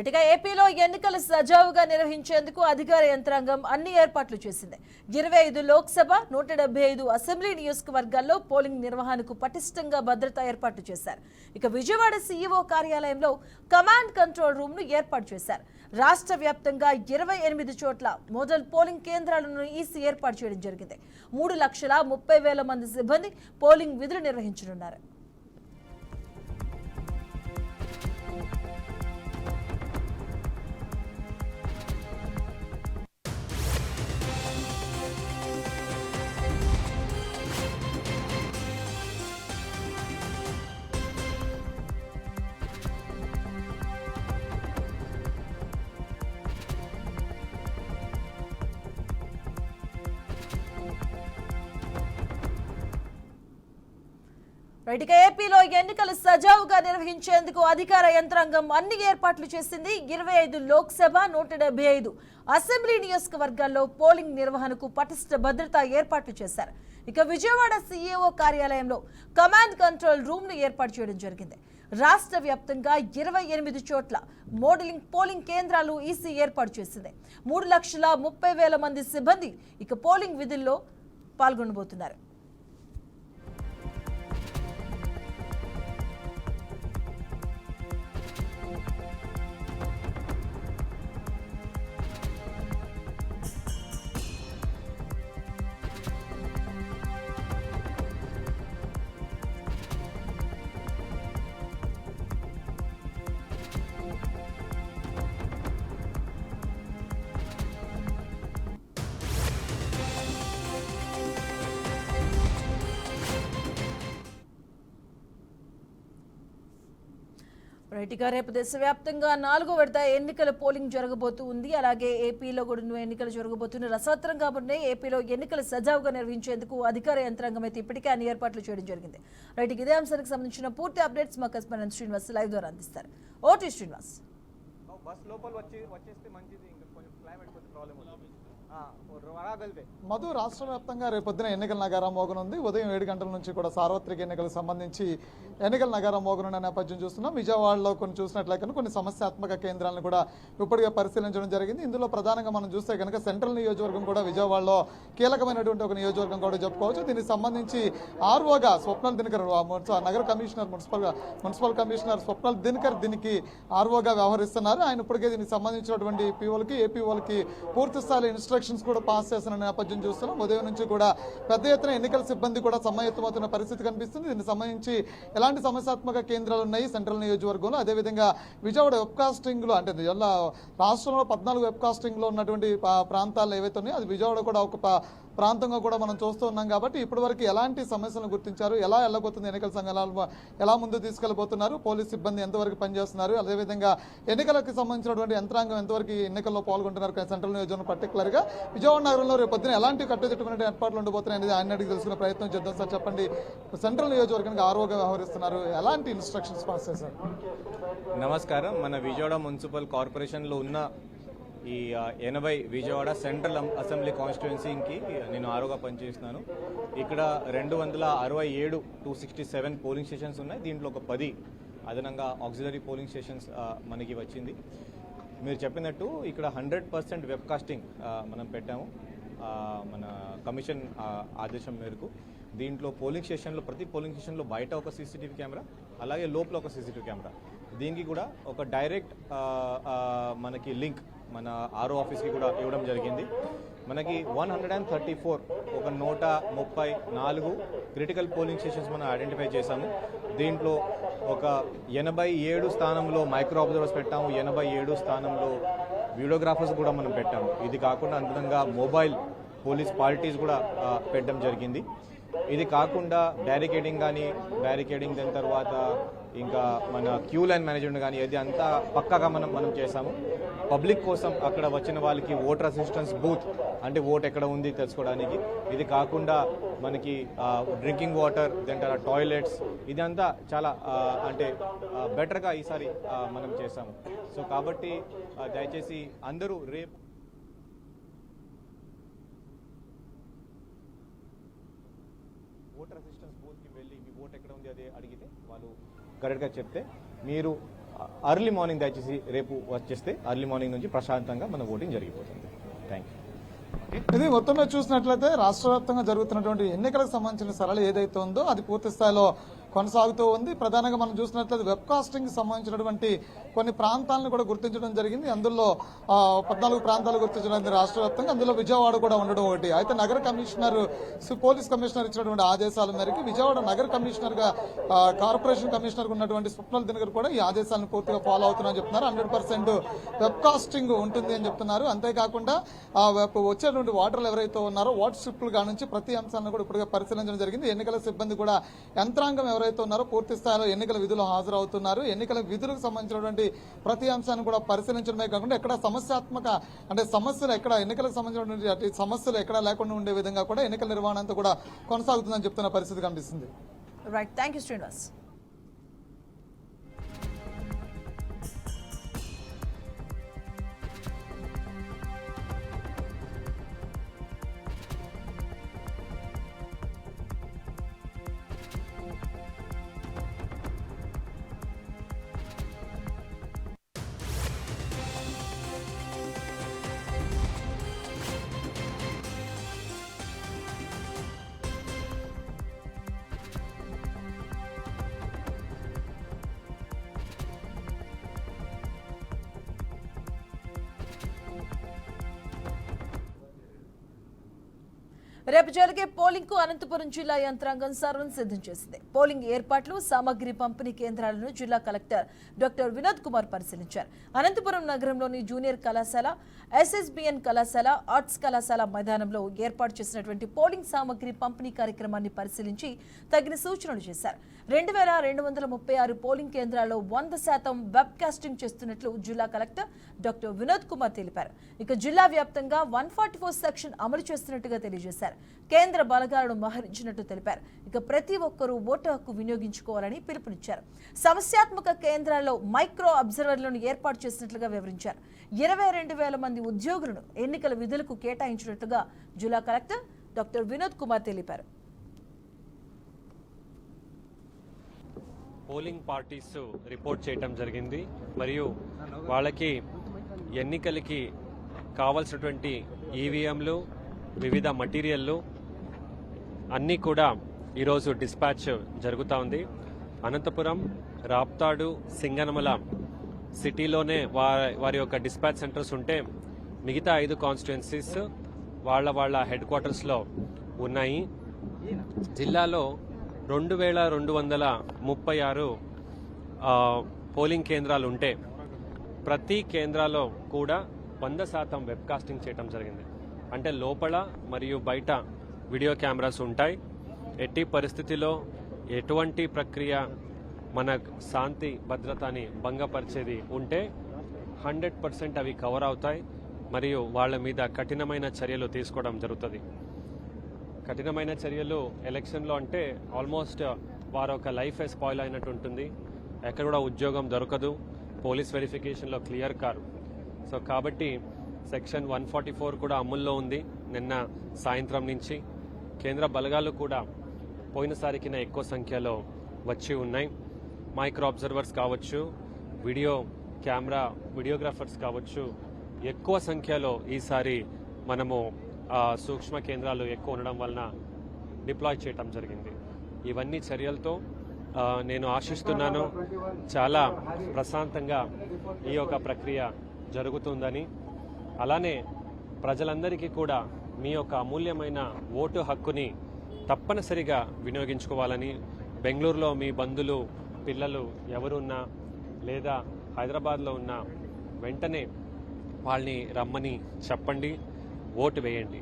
ఇటుగా ఏపీలో ఎన్నికలు సజావుగా నిర్వహించేందుకు అధికార యంత్రాంగం అన్ని ఏర్పాట్లు చేసింది. 25 లోక్సభ 175 అసెంబ్లీ నియోజకవర్గాల్లో పోలింగ్ నిర్వహణకు పటిష్టంగా భద్రతా ఏర్పాట్లు చేశారు. ఇక విజయవాడ సీఈఓ కార్యాలయంలో కమాండ్ కంట్రోల్ రూమ్ ను ఏర్పాటు చేశారు. రాష్ట్ర వ్యాప్తంగా 28 చోట్ల మోడల్ పోలింగ్ కేంద్రాలను ఈసీ ఏర్పాటు చేయడం జరిగింది. 3,30,000 మంది సిబ్బంది పోలింగ్ విధులు నిర్వహించనున్నారు. ఇక ఏపీలో ఎన్నికలు సజావుగా నిర్వహించేందుకు అధికార యంత్రాంగం అన్ని ఏర్పాట్లు చేసింది. 25 లోక్సభ 175 అసెంబ్లీ నియోజకవర్గాల్లో పోలింగ్ నిర్వహణకు పటిష్ట భద్రతా ఏర్పాట్లు చేశారు. ఇక విజయవాడ సీఈఓ కార్యాలయంలో కమాండ్ కంట్రోల్ రూమ్ ను ఏర్పాటు చేయడం జరిగింది. రాష్ట్ర వ్యాప్తంగా 28 చోట్ల మోడలింగ్ పోలింగ్ కేంద్రాలు ఈసీ ఏర్పాటు చేసింది. 3,30,000 మంది సిబ్బంది ఇక పోలింగ్ విధుల్లో పాల్గొనబోతున్నారు. రైట్గా రేపు దేశవ్యాప్తంగా 4వ విడత ఎన్నికల పోలింగ్ జరగబోతుంది. అలాగే ఏపీలో కూడా ఎన్నికలు జరగబోతున్నాయి. రసవత్రంగా ఉన్నాయి. ఏపీలో ఎన్నికలు సజావుగా నిర్వహించేందుకు అధికార యంత్రాంగం అయితే ఇప్పటికే అన్ని ఏర్పాట్లు చేయడం జరిగింది. రైట్, ఇదే అంశానికి సంబంధించిన పూర్తి అప్డేట్స్ మా కస్పెంట్ శ్రీనివాస్ లైవ్ ద్వారా అందిస్తారు. ఓటీ శ్రీనివాస్. బస్ లోపల వచ్చేస్తే మంచిది, ఇంకా కొంచెం క్లైమేట్ కొంచెం ప్రాబ్లం అవుతుంది. మధు, రాష్ట్ర వ్యాప్తంగా రేపొద్దున ఎన్నికల నగారం మోగనుంది. ఉదయం 7 గంటల నుంచి కూడా సార్వత్రిక ఎన్నికలకు సంబంధించి ఎన్నికల నగారం మోగనున్న నేపథ్యం చూస్తున్నాం. విజయవాడలో కొన్ని చూసినట్లయితే కొన్ని సమస్యాత్మక కేంద్రాలను కూడా ఇప్పటికే పరిశీలించడం జరిగింది. ఇందులో ప్రధానంగా మనం చూస్తే కనుక సెంట్రల్ నియోజకవర్గం కూడా విజయవాడలో కీలకమైనటువంటి ఒక నియోజకవర్గం కూడా చెప్పుకోవచ్చు. దీనికి సంబంధించి ఆర్ఓగా స్వప్నల్ దినకర్, నగర commissioner, municipal commissioner Swapnil Dinakar దీనికి ఆర్ఓగా వ్యవహరిస్తున్నారు. ఆయన ఇప్పటికే దీనికి సంబంధించినటువంటి పీఓలకి, ఏపీఓలకి పూర్తి స్థాయి ఇన్స్ట్రక్షన్స్ కూడా పాస్ చేసిన నేపథ్యం చూస్తున్నాం. ఉదయం నుంచి కూడా పెద్ద ఎత్తున ఎన్నికల సిబ్బంది కూడా సమాయత్తమవుతున్న పరిస్థితి కనిపిస్తుంది. దీనికి సంబంధించి ఎలాంటి సమస్యాత్మక కేంద్రాలు ఉన్నాయి సెంట్రల్ నియోజకవర్గంలో, అదేవిధంగా విజయవాడ వెబ్కాస్టింగ్ లో అంటే రాష్ట్రంలో 14 వెబ్కాస్టింగ్ లో ఉన్నటువంటి ప్రాంతాలు ఏవైతే ఉన్నాయో అది విజయవాడ కూడా ఒక ప్రాంతంగా కూడా మనం చూస్తూ ఉన్నాం. కాబట్టి ఇప్పటివరకు ఎలాంటి సమస్యలను గుర్తించారు, ఎలా వెళ్ళబోతుంది ఎన్నికల సంఘాలు, ఎలా ముందు తీసుకెళ్లబోతున్నారు, పోలీస్ సిబ్బంది ఎంతవరకు పనిచేస్తున్నారు, అదేవిధంగా ఎన్నికలకు సంబంధించినటువంటి యంత్రాంగం ఎంతవరకు ఎన్నికల్లో పాల్గొంటున్నారు సెంట్రల్ నియోజకవర్గం పర్టికులర్ గా విజయవాడ నగరంలో రేపు పొద్దున ఎలాంటి కట్టుదిట్టమైన ఏర్పాట్లు ఉండబోతున్నాయి అనేది ఆయన అడిగి తెలుసుకునే ప్రయత్నం చేద్దాం. సార్ చెప్పండి, సెంట్రల్ నియోజకవర్గానికి ఆర్ఓగా వ్యవహరిస్తున్నారు, ఎలాంటి ఇన్స్ట్రక్షన్స్ పాస్ చేశారు? నమస్కారం. మన విజయవాడ మున్సిపల్ కార్పొరేషన్ లో ఉన్న ఈ 80 విజయవాడ సెంట్రల్ అసెంబ్లీ కాన్స్టిట్యుయెన్సీకి నేను ఆర్ఓగా పనిచేస్తున్నాను. ఇక్కడ 267 267 పోలింగ్ స్టేషన్స్ ఉన్నాయి. దీంట్లో ఒక 10 అదనంగా ఆక్సిలరీ పోలింగ్ స్టేషన్స్ మనకి వచ్చింది. మీరు చెప్పినట్టు ఇక్కడ 100% వెబ్కాస్టింగ్ మనం పెట్టాము మన కమిషన్ ఆదేశం మేరకు. దీంట్లో పోలింగ్ స్టేషన్లో ప్రతి పోలింగ్ స్టేషన్లో బయట ఒక సీసీటీవీ కెమెరా, అలాగే లోపల ఒక సీసీటీవీ కెమెరా. దీనికి కూడా ఒక డైరెక్ట్ మనకి లింక్ మన ఆర్ఓ ఆఫీస్కి కూడా ఇవ్వడం జరిగింది. మనకి 134 ఒక 134 క్రిటికల్ పోలింగ్ స్టేషన్స్ మనం ఐడెంటిఫై చేశాము. దీంట్లో ఒక 87 స్థానంలో మైక్రో అబ్జర్వర్స్ పెట్టాము, 87 స్థానంలో వీడియోగ్రాఫర్స్ కూడా మనం పెట్టాము. ఇది కాకుండా అంతరంగా మొబైల్ పోలీస్ పార్టీస్ కూడా పెట్టడం జరిగింది. ఇది కాకుండా బ్యారికేడింగ్ దాని తర్వాత ఇంకా మన క్యూ లైన్ మేనేజ్మెంట్ కానీ ఇది అంతా పక్కాగా మనం చేసాము. పబ్లిక్ కోసం అక్కడ వచ్చిన వాళ్ళకి ఓటర్ అసిస్టెన్స్ బూత్ అంటే ఓట్ ఎక్కడ ఉంది తెలుసుకోవడానికి. ఇది కాకుండా మనకి డ్రింకింగ్ వాటర్, దాని టాయిలెట్స్, ఇదంతా చాలా అంటే బెటర్గా ఈసారి మనం చేసాము. సో కాబట్టి దయచేసి అందరూ రేపు ఓటర్ అసిస్టెన్స్ బూత్కి వెళ్ళి మీ ఓట్ ఎక్కడ ఉంది అదే అడిగితే వాళ్ళు కరెక్ట్గా చెప్తే మీరు అర్లీ మార్నింగ్ దయచేసి రేపు వచ్చేస్తే అర్లీ మార్నింగ్ నుంచి ప్రశాంతంగా మన ఓటింగ్ జరిగిపోతుంది. Thank you. ఇది మొత్తం మీద చూసినట్లయితే రాష్ట్ర వ్యాప్తంగా జరుగుతున్నటువంటి ఎన్నికలకు సంబంధించిన సరళి ఏదైతే ఉందో అది పూర్తి స్థాయిలో కొనసాగుతూ ఉంది. ప్రధానంగా మనం చూసినట్లయితే వెబ్ కాస్టింగ్ సంబంధించినటువంటి కొన్ని ప్రాంతాలను కూడా గుర్తించడం జరిగింది. అందులో 14 ప్రాంతాలు గుర్తించడం రాష్ట్ర వ్యాప్తంగా, అందులో విజయవాడ కూడా ఉండడం ఒకటి. అయితే నగర కమిషనర్ పోలీస్ కమిషనర్ ఇచ్చినటువంటి ఆదేశాల మేరకు విజయవాడ నగర కమిషనర్ గా కార్పొరేషన్ కమిషనర్ ఉన్నటువంటి స్వప్నల్ దినకర్ కూడా ఈ ఆదేశాలను పూర్తిగా ఫాలో అవుతున్నారని చెప్తున్నారు. 100% వెబ్ కాస్టింగ్ ఉంటుంది అని చెప్తున్నారు. అంతేకాకుండా వచ్చేటువంటి ఓటర్లు ఎవరైతే ఉన్నారో వాట్సాప్లు నుంచి ప్రతి అంశాలను కూడా ఇప్పటికే పరిశీలించడం జరిగింది. ఎన్నికల సిబ్బంది కూడా యంత్రాంగం ఎవరైతే ఉన్నారో పూర్తి స్థాయిలో ఎన్నికల విధులు హాజరవుతున్నారు. ఎన్నికల విధులకు సంబంధించినటువంటి ప్రతి అంశాన్ని కూడా పరిశీలించడమే కాకుండా ఎక్కడ సమస్యాత్మక సమస్యలు ఎక్కడ ఎన్నికలకు సంబంధించినటువంటి సమస్యలు ఎక్కడ లేకుండా ఉండే విధంగా కూడా ఎన్నికల నిర్వహణ అంతా కూడా కొనసాగుతుందని చెప్తున్న పరిస్థితి కనిపిస్తుంది. Right, thank you Srinivas. రేపు జరిగే పోలింగ్ కు అనంతపురం జిల్లా యంత్రాంగం సర్వం సిద్ధం చేసింది. పోలింగ్ ఏర్పాట్లు, సామగ్రి పంపిణీ కేంద్రాలను జిల్లా కలెక్టర్ డాక్టర్ వినోద్ కుమార్ పరిశీలించారు. అనంతపురం నగరంలోని జూనియర్ కళాశాల, ఎస్ఎస్బిఎన్ కళాశాల, ఆర్ట్స్ కళాశాల మైదానంలో ఏర్పాటు చేసినటువంటి పోలింగ్ సామగ్రి పంపిణీ కార్యక్రమాన్ని పరిశీలించి తగిన సూచనలు చేశారు. 2236 పోలింగ్ కేంద్రాల్లో 100% వెబ్ కాస్టింగ్ చేస్తున్నట్లు జిల్లా కలెక్టర్ డాక్టర్ వినోద్ కుమార్ తెలిపారు. ఇక జిల్లా వ్యాప్తంగా 144 సెక్షన్ అమలు చేస్తున్నట్టుగా తెలియజేశారు. కేంద్ర బలగాలను మోహరించినట్టు తెలిపారు. ఇక ప్రతి ఒక్కరూ ఓటు హక్కు వినియోగించుకోవాలని పిలుపునిచ్చారు. సమస్యాత్మక కేంద్రాల్లో మైక్రో అబ్జర్వర్లను ఏర్పాటు చేసినట్లుగా వివరించారు. 22,000 మంది ఉద్యోగులను ఎన్నికల విధులకు కేటాయించినట్టుగా జిల్లా కలెక్టర్ డాక్టర్ వినోద్ కుమార్ తెలిపారు. పోలింగ్ పార్టీస్ రిపోర్ట్ చేయటం జరిగింది. మరియు వాళ్ళకి ఎన్నికలకి కావాల్సినటువంటి ఈవీఎంలు, వివిధ మటీరియల్లు అన్నీ కూడా ఈరోజు డిస్పాచ్ జరుగుతూ ఉంది. అనంతపురం, రాప్తాడు, సింగనమల సిటీలోనే వారి యొక్క డిస్పాచ్ సెంటర్స్ ఉంటే మిగతా 5 కాన్స్టిట్యుయెన్సీస్ వాళ్ళ హెడ్ క్వార్టర్స్లో ఉన్నాయి. జిల్లాలో 2236 పోలింగ్ కేంద్రాలు ఉంటే ప్రతి కేంద్రాల్లో కూడా 100% వెబ్ కాస్టింగ్ చేయడం జరిగింది. అంటే లోపల మరియు బయట వీడియో కెమెరాస్ ఉంటాయి. ఎట్టి పరిస్థితిలో ఎటువంటి ప్రక్రియ మన శాంతి భద్రతని భంగపరిచేది ఉంటే 100% అవి కవర్ అవుతాయి. మరియు వాళ్ళ మీద కఠినమైన చర్యలు తీసుకోవడం జరుగుతుంది. కఠినమైన చర్యలు ఎలక్షన్లో అంటే ఆల్మోస్ట్ వారు ఒక లైఫ్ స్పాయిల్ అయినట్టు ఉంటుంది. ఎక్కడ కూడా ఉద్యోగం దొరకదు. పోలీస్ వెరిఫికేషన్లో క్లియర్ కారు. సో కాబట్టి సెక్షన్ 144 కూడా అమల్లో ఉంది. నిన్న సాయంత్రం నుంచి కేంద్ర బలగాలు కూడా పోయినసారికి ఎక్కువ సంఖ్యలో వచ్చి ఉన్నాయి. మైక్రో అబ్జర్వర్స్ కావచ్చు, వీడియోగ్రాఫర్స్ కావచ్చు, ఎక్కువ సంఖ్యలో ఈసారి మనము సూక్ష్మ కేంద్రాలు ఎక్కువ ఉండడం వలన డిప్లాయ్ చేయటం జరిగింది. ఇవన్నీ చర్యలతో నేను ఆశిస్తున్నాను చాలా ప్రశాంతంగా ఈ యొక్క ప్రక్రియ జరుగుతుందని. అలానే ప్రజలందరికీ కూడా మీ యొక్క అమూల్యమైన ఓటు హక్కుని తప్పనిసరిగా వినియోగించుకోవాలని, బెంగళూరులో మీ బంధువులు, పిల్లలు ఎవరున్నా లేదా హైదరాబాద్లో ఉన్నా వెంటనే వాళ్ళని రమ్మని చెప్పండి, ఓటు వేయండి.